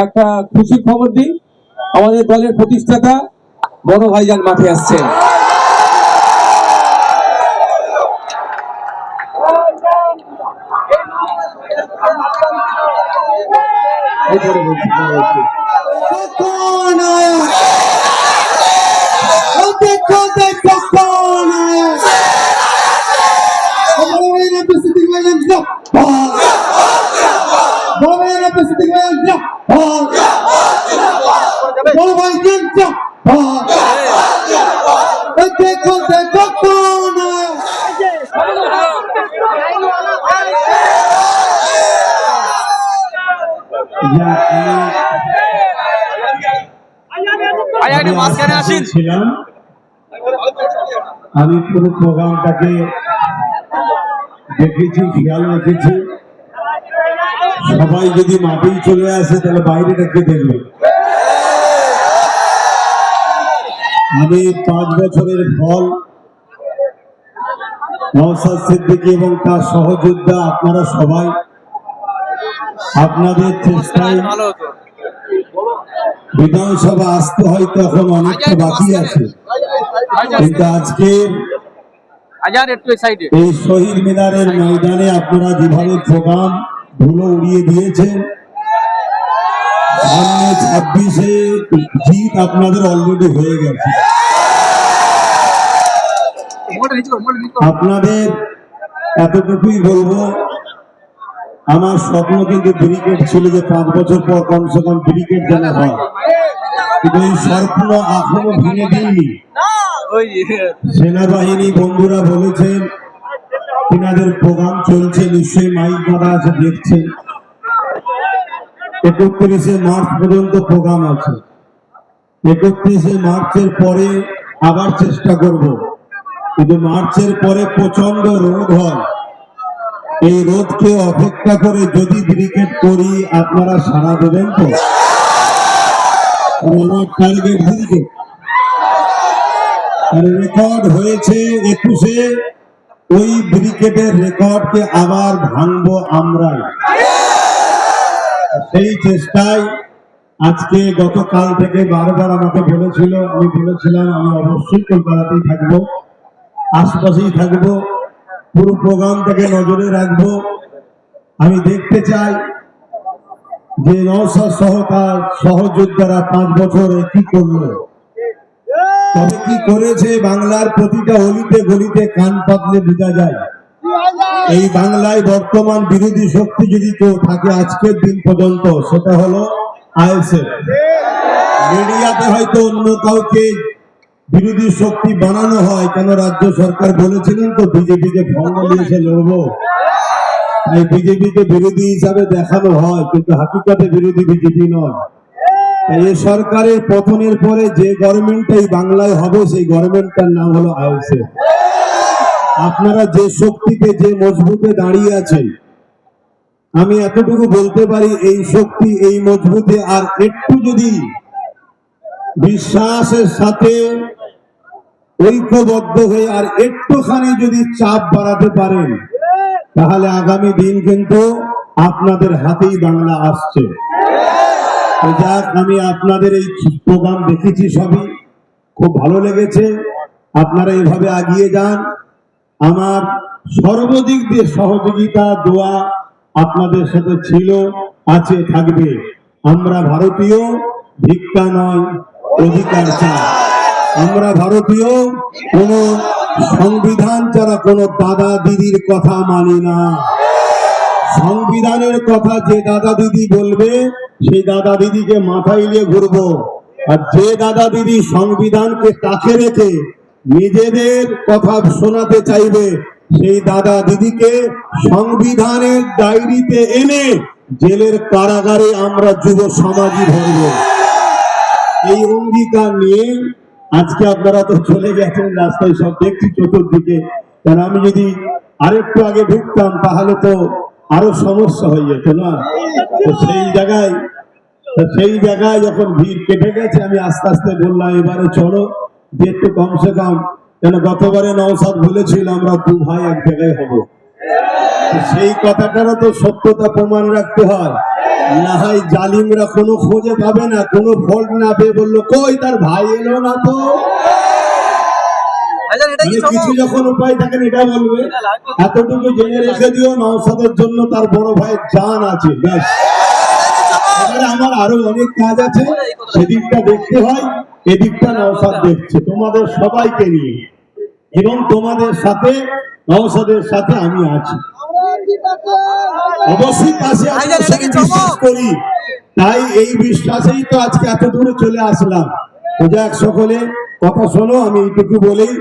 একটা খুশির খবর দিই, আমাদের দলের প্রতিষ্ঠাতা বড় ভাইজান মাঠে আসছেন। আমি পুরো প্রোগ্রামটাকে দেখেছি, খেয়াল রেখেছি। সবাই যদি মাঠেই চলে আসে তাহলে বাইরে রেখে দেখবে। আমি 5 বছরের ফল নওশাদ সিদ্দিকী এবং তার সহযোদ্ধা আপনারা সবাই আপনাদের চেষ্টায় বিধানসভা আসতে হয়তো এখন অনেকটা বাকি আছে, কিন্তু আজকে এই শহীদ মিনারের ময়দানে আপনারা যেভাবে প্রোগ্রাম ধুলো উড়িয়ে দিয়েছেন, সামনে 26-এ জিত আপনাদের অলরেডি হয়ে গেছে। আপনাদের এতটুকুই বলবো, আমার স্বপ্ন কিন্তু ব্রিগেড ছিল যে 5 বছর পর কমসে কম ব্রিগেড যেন হয়, কিন্তু এই স্বপ্ন এখনো ভেঙে দিইনি। সেনাবাহিনী বন্ধুরা বলেছেন তিনাদের প্রোগ্রাম চলছে, নিশ্চয়ই মাইক বাঁধা আছে, দেখছেন 31শে মার্চ পর্যন্ত প্রোগ্রাম আছে। 31শে মার্চের পরে আবার চেষ্টা করব, কিন্তু মার্চের পরে প্রচন্ড রোদ হয়। এই রোদকে অপেক্ষা করে যদি ব্রিগেড করি আপনারা সাড়া দেবেন তো? আমার টার্গেট ব্রিগেড রেকর্ড হয়েছে 21-এ, ওই ব্রিগেডের রেকর্ডকে আবার ভাঙবো আমরাই। সেই চেষ্টায় আজকে গতকাল থেকে বারবার আমাকে বলেছিল, আমি বলেছিলাম আমি অবশ্যই কলকাতাতেই থাকবো, আশপাশেই থাকবো, পুরো প্রোগ্রামটাকে নজরে রাখবো। আমি দেখতে চাই যে নওশাদ সহ তার সহযোদ্ধারা 5 বছরে কি করলো, তবে কি করেছে বাংলার প্রতিটা অলিতে গলিতে কান পাতলে বোঝা যায়। এই বাংলায় বর্তমান বিরোধী শক্তি যদি কেউ থাকে আজকের দিন পর্যন্ত, সেটা হলো আইএসএফ। মিডিয়াতে হয়তো অন্য কাউকে বিরোধী শক্তি বানানো হয়, কেন রাজ্য সরকার বলেছিলেন তো বিজেপিকে ফর্ম নিয়ে লড়বো, তাই বিজেপিকে বিরোধী হিসাবে দেখানো হয়, কিন্তু হাকিকতে বিরোধী বিজেপি নয়। এই সরকারের পতনের পরে যে গভর্নমেন্টটাই বাংলায় হবে, সেই গভর্নমেন্টটার নাম হলো আইএসএফ। আপনারা যে শক্তিতে, যে মজবুতে দাঁড়িয়ে আছেন, আমি এতটুকু বলতে পারি এই শক্তি, এই মজবুতে আর একটু যদি বিশ্বাসের সাথে ঐক্যবদ্ধ হয়ে আর একটুখানি যদি চাপ বাড়াতে পারেন, তাহলে আগামী দিন কিন্তু আপনাদের হাতেই বাংলা আসছে। যাক, আমি আপনাদের এই প্রোগ্রাম দেখেছি, সবই খুব ভালো লেগেছে। আপনারা এইভাবে এগিয়ে যান। আমার সর্বদিক দিয়ে সহযোগিতা, দোয়া আপনাদের সাথে ছিল, আছে, থাকবে। আমরা ভারতীয়, ভিক্ষা নয়, অধিকার চাই। আমরা ভারতীয়, কোন সংবিধান ছাড়া কোন দাদা দিদির কথা মানি না। সংবিধানের কথা যে দাদা দিদি বলবে, সেই দাদা দিদিকে মাথায় নিয়ে ঘুরবো। আর যে দাদা দিদি সংবিধানকে তাকে রেখে নিজেদের কথা শোনাতে চাইবে, সেই দাদা দিদিকে সংবিধানের ডায়েরিতে এনে জেলের কারাগারে আমরা যুব সমাজই ধরব। এই অঙ্গীকার নিয়ে আজকে আপনারা তো চলে গেছেন, রাস্তায় সব দেখছি চতুর্দিকে। কারণ আমি যদি আরেকটু আগে ঢুকতাম তাহলে তো আরো সমস্যা হয়ে যেত না। তো সেই জায়গায় যখন ভিড় কেটে গেছে, আমি আস্তে আস্তে বললাম এবারে চলো যে একটু কমসে কম, কেন গতবারে নওশাদ বলেছিল আমরা 2 ভাই এক জায়গায় হব। সেই কথাটারও তো সত্যতা প্রমাণ রাখতে হয়। না হয় জালিমরা কোনো খোঁজে পাবে না, কোনো ফল্ট না পেয়ে বললো কই তার ভাই এলো না তো। কিছু যখন উপায় থাকেন এটা বলবে, এতটুকু জেনে রেখে দিও নওশাদের জন্য তার বড় ভাইয়ের জান আছে। ব্যাস, এবারে আমার আরো অনেক কাজ আছে, সেদিকটা দেখতে হয়, এদিকটা নওশাদ দেখছে তোমাদের সবাইকে নিয়ে, এবং তোমাদের সাথে নওশাদের সাথে আমি আছি, অবশ্যই পাশে আছি, বিশ্বাস করি। তাই এই বিশ্বাসেই তো আজকে এত দূরে চলে আসলাম। তো যাক, সকলে কথা শোনো, আমি এইটুকু বলেই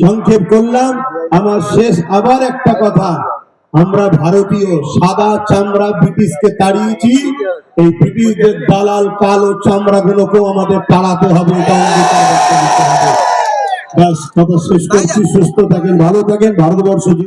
সংক্ষেপ করলাম। আমার শেষ আবার একটা কথা, আমরা ভারতীয় সাদা চামড়া ব্রিটিশকে তাড়িয়েছি, এই ব্রিটিশদের দালাল কালো চামড়া গুলোকেও আমাদের তাড়াতে হবে, এটা অঙ্গীকার করতে হবে। ব্যাস, কথা শেষ করছি। সুস্থ থাকেন, ভালো থাকেন, ভারতবর্ষ